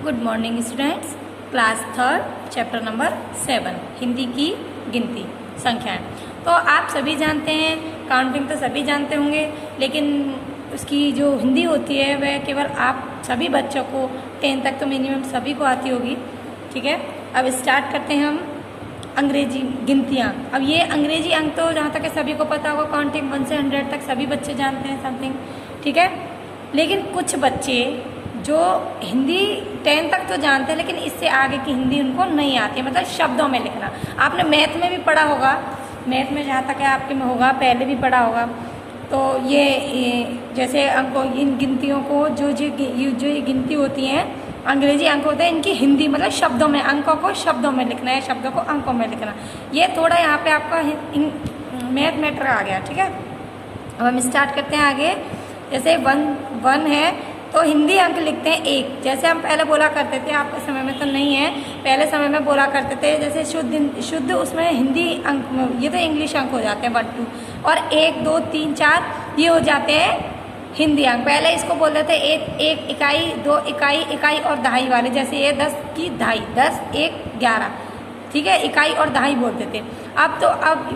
Good morning students, class third chapter number 7 Hindi की गिनती संख्याएं। तो आप सभी जानते हैं, काउंटिंग तो सभी जानते होंगे, लेकिन उसकी जो हिंदी होती है वह केवल आप सभी बच्चों को 10 तक तो मिनिमम सभी को आती होगी। ठीक है, अब स्टार्ट करते हैं हम अंग्रेजी गिनतियाँ। अब ये अंग्रेजी अंक तो जहाँ तक है सभी को पता होगा, काउंटिंग 1 से 100 तक सभी बच्चे जानते हैं समथिंग। ठीक है, लेकिन कुछ बच्चे जो हिंदी 10 तक तो जानते हैं लेकिन इससे आगे की हिंदी उनको नहीं आती है, मतलब शब्दों में लिखना। आपने मैथ में भी पढ़ा होगा, मैथ में जहाँ तक है आपके में होगा, पहले भी पढ़ा होगा। तो ये जैसे अंकों इन गिनतियों को जो ये गिनती होती हैं अंग्रेजी अंक होते हैं, इनकी हिंदी मतलब शब्दों में, अंकों को शब्दों में लिखना है, शब्दों को अंकों में लिखना। ये थोड़ा यहाँ पे आपका मैथ मैटर आ गया। ठीक है, अब हम स्टार्ट करते हैं आगे। जैसे वन है तो हिंदी अंक लिखते हैं 1। जैसे हम पहले बोला करते थे, आपके समय में तो नहीं है, पहले समय में बोला करते थे जैसे शुद्ध उसमें हिंदी अंक में, ये तो इंग्लिश अंक हो जाते हैं 1 2, और 1 2 3 4 ये हो जाते हैं हिंदी अंक। पहले इसको बोलते थे एक इकाई, 2 इकाई और दहाई वाले, जैसे ये 10 की दहाई, 10 1 11। ठीक है, इकाई और दहाई बोलते थे। अब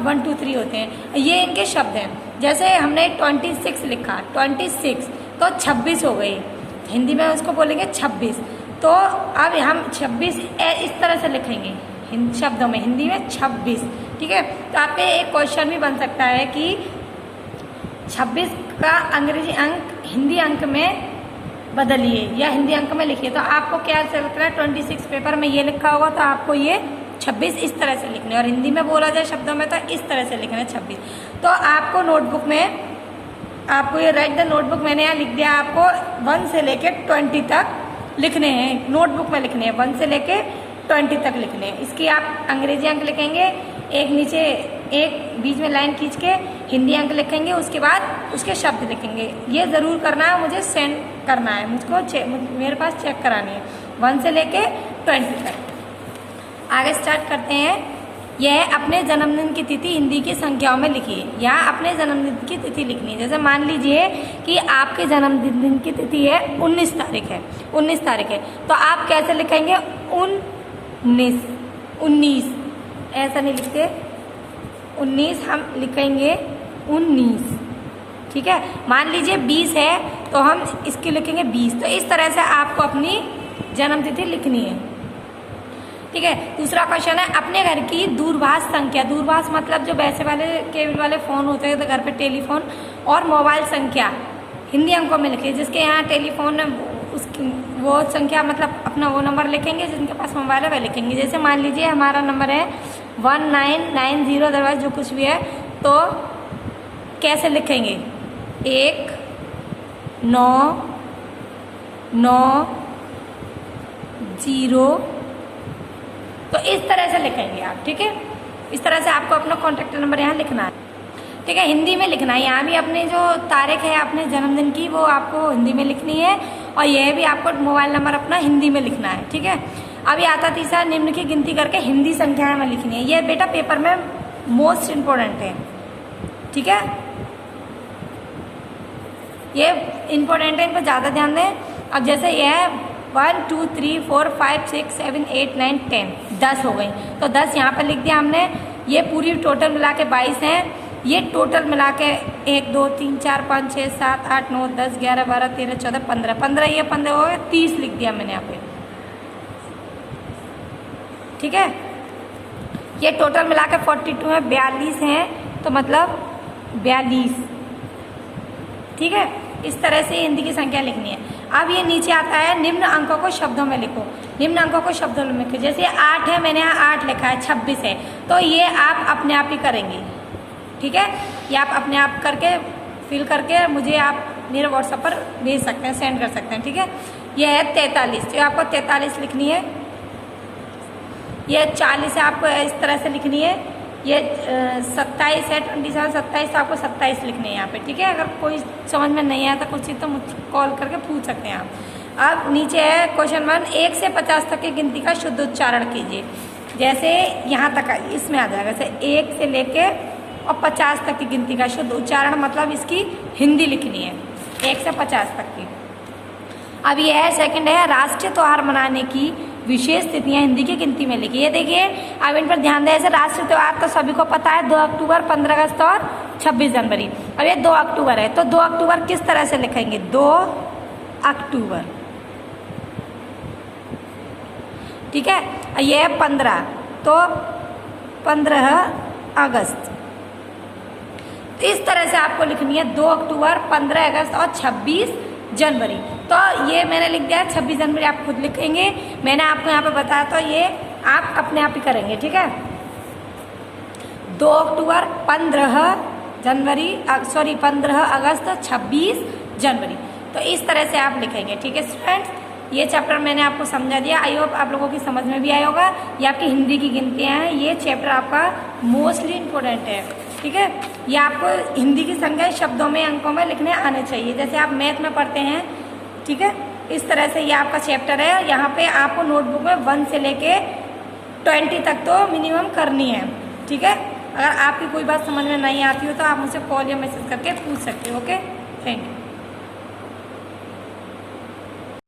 1 2 3 होते हैं, ये इनके शब्द हैं। जैसे हमने 26 लिखा, 26 तो 26 हो गई, हिंदी में उसको बोलेंगे 26। तो अब हम 26 इस तरह से लिखेंगे शब्दों में, हिंदी में 26। ठीक है, तो आप पे एक क्वेश्चन भी बन सकता है कि 26 का अंग्रेजी अंक हिंदी अंक में बदलिए या हिंदी अंक में लिखिए। तो आपको क्या लिखना है, 26 पेपर में ये लिखा होगा तो आपको ये 26 इस तरह से लिखने, और हिंदी में बोला जाए शब्दों में तो इस तरह से लिखना है 26। तो आपको नोटबुक में, आपको ये राइट द नोटबुक मैंने यहाँ लिख दिया, आपको 1 से लेके 20 तक लिखने हैं, नोटबुक में लिखने हैं 1 से लेके 20 तक लिखने हैं। इसकी आप अंग्रेजी अंक लिखेंगे, एक नीचे एक बीच में लाइन खींच के हिंदी अंक लिखेंगे, उसके बाद उसके शब्द लिखेंगे। ये ज़रूर करना है, मुझे सेंड करना है, मुझको मेरे पास चेक करानी है 1 से लेके 20 तक। आगे स्टार्ट करते हैं। यह अपने जन्मदिन की तिथि हिंदी की संख्याओं में लिखिए। यहाँ अपने जन्मदिन की तिथि लिखनी है। जैसे मान लीजिए कि आपके जन्मदिन की तिथि है 19 तारीख है, 19 तारीख है, तो आप कैसे लिखेंगे 19 ऐसा नहीं लिखते 19, हम लिखेंगे 19। ठीक है, मान लीजिए 20 है तो हम इसकी लिखेंगे 20। तो इस तरह से आपको अपनी जन्मतिथि लिखनी है। ठीक है, दूसरा क्वेश्चन है अपने घर की दूरभाष संख्या। दूरभाष मतलब जो वैसे वाले केबल वाले फ़ोन होते हैं तो घर पे टेलीफोन और मोबाइल संख्या हिंदी अंकों में लिखिए। जिसके यहाँ टेलीफोन है उसकी वो संख्या मतलब अपना वो नंबर लिखेंगे, जिनके पास मोबाइल है वह लिखेंगे। जैसे मान लीजिए हमारा नंबर है 1990, अदरवाइज जो कुछ भी है, तो कैसे लिखेंगे 1 9 9 0, तो इस तरह से लिखेंगे आप। ठीक है, इस तरह से आपको अपना कॉन्टैक्ट नंबर यहाँ लिखना है। ठीक है, हिंदी में लिखना है। यहाँ भी अपने जो तारीख है अपने जन्मदिन की वो आपको हिंदी में लिखनी है, और यह भी आपको मोबाइल नंबर अपना हिंदी में लिखना है। ठीक है, अभी आता तीसरा, निम्न की गिनती करके हिंदी संख्याएं में लिखनी है। ये बेटा पेपर में मोस्ट इम्पोर्टेंट है। ठीक है, ये इम्पोर्टेंट है, इन पर ज़्यादा ध्यान दें। अब जैसे यह है 1 2 3 4 5 6 7 8 9 10, 10 हो गई, तो 10 यहाँ पर लिख दिया हमने। ये पूरी टोटल मिला के 22 हैं, ये टोटल मिला के 1 2 3 4 5 6 7 8 9 10 11 12 13 14 15, ये 15 हो गए, 30 लिख दिया मैंने यहाँ पे। ठीक है, ये टोटल मिला के 42 है, 42 हैं, तो मतलब 42। ठीक है, इस तरह से हिंदी की संख्या लिखनी है। अब ये नीचे आता है निम्न अंकों को शब्दों में लिखो। निम्न अंकों को शब्दों में लिखो। जैसे 8 है, मैंने यहाँ 8 लिखा है, 26 है, तो ये आप अपने आप ही करेंगे। ठीक है, ये आप अपने आप करके फिल करके मुझे आप मेरे व्हाट्सएप पर भेज सकते हैं, सेंड कर सकते हैं। ठीक है, यह है 43, तो आपको 43 लिखनी है। यह 40 है, आपको इस तरह से लिखनी है। ये 27 है, 27 27, तो आपको 27 लिखने हैं यहाँ पे। ठीक है, अगर कोई समझ में नहीं आया तो कुछ चीज़ तो मुझे कॉल करके पूछ सकते हैं आप। अब नीचे है क्वेश्चन 1, 1 से 50 तक की गिनती का शुद्ध उच्चारण कीजिए। जैसे यहाँ तक इसमें आ जाएगा, जैसे 1 से लेके और 50 तक की गिनती का शुद्ध उच्चारण, मतलब इसकी हिंदी लिखनी है 1 से 50 तक की। अब ये है सेकंड है राष्ट्रीय त्योहार मनाने की विशेष तिथियां हिंदी की गिनती में लिखी। ये देखिए अब इन पर ध्यान दें। ऐसे राष्ट्रीय त्योहार तो सभी को पता है 2 अक्टूबर, 15 अगस्त और 26 जनवरी। अब ये 2 अक्टूबर है तो 2 अक्टूबर किस तरह से लिखेंगे? 2 अक्टूबर, ठीक है। ये है 15 तो 15 अगस्त। तो इस तरह से आपको लिखनी है 2 अक्टूबर, 15 अगस्त और 26 जनवरी। तो ये मैंने लिख दिया है 26 जनवरी, आप खुद लिखेंगे। मैंने आपको यहाँ पे बताया तो ये आप अपने आप ही करेंगे, ठीक है। 2 अक्टूबर, 15 जनवरी, 15 अगस्त, 26 जनवरी। तो इस तरह से आप लिखेंगे, ठीक है स्टूडेंट्स। ये चैप्टर मैंने आपको समझा दिया। आई होप आप लोगों की समझ में भी आया होगा। ये आपकी हिंदी की गिनतियाँ हैं। ये चैप्टर आपका मोस्टली इम्पोर्टेंट है, ठीक है। ये आपको हिंदी की संख्या शब्दों में, अंकों में लिखने आने चाहिए, जैसे आप मैथ में पढ़ते हैं, ठीक है। इस तरह से ये आपका चैप्टर है। यहाँ पे आपको नोटबुक में 1 से लेके 20 तक तो मिनिमम करनी है, ठीक है। अगर आपकी कोई बात समझ में नहीं आती हो तो आप मुझसे कॉल या मैसेज करके पूछ सकते हो। Okay, thank you.